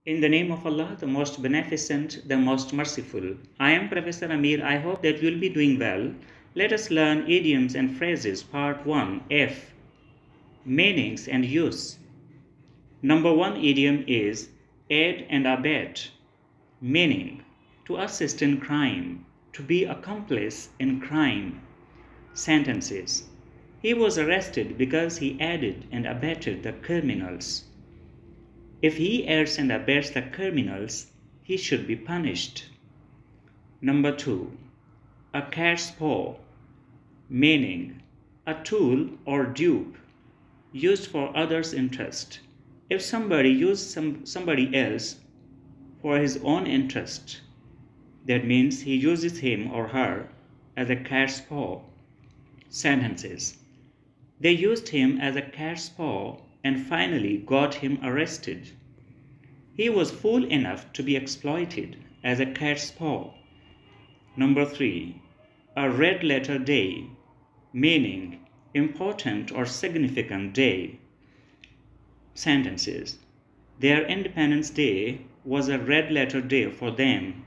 In the name of Allah, the most beneficent, the most merciful. I am Professor Ameer. I hope that you will be doing well. Let us learn idioms and phrases, part 1, F. Meanings and use. Number 1 idiom is aid and abet. Meaning, to assist in crime, to be accomplice in crime. Sentences. He was arrested because he aided and abetted the criminals. If he aids and abets the criminals, he should be punished. Number 2. A cat's paw. Meaning, a tool or dupe used for others' interest. If somebody uses somebody else for his own interest, that means he uses him or her as a cat's paw. Sentences. They used him as a cat's paw and finally got him arrested. He was fool enough to be exploited as a cat's paw. Number 3. A red letter day, meaning important or significant day. Sentences. Their Independence Day was a red letter day for them.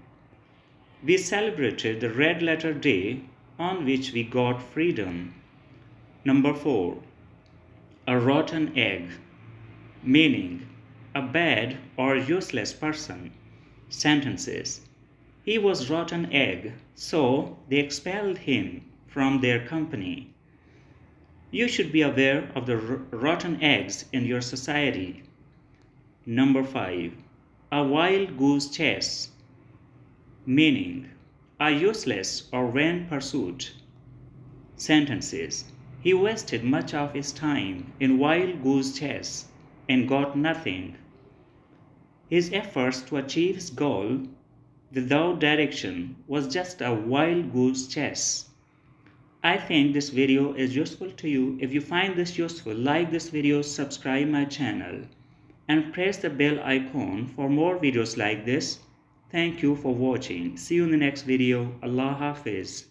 We celebrated the red letter day on which we got freedom. Number 4. A rotten egg, meaning a bad or useless person. Sentences. He was rotten egg, so they expelled him from their company. You should be aware of the rotten eggs in your society. Number 5. A wild goose chase, meaning a useless or vain pursuit. Sentences. He wasted much of his time in wild goose chase and got nothing. His efforts to achieve his goal without direction was just a wild goose chase. I think this video is useful to you. If you find this useful, like this video, subscribe my channel, and press the bell icon for more videos like this. Thank you for watching. See you in the next video. Allah Hafiz.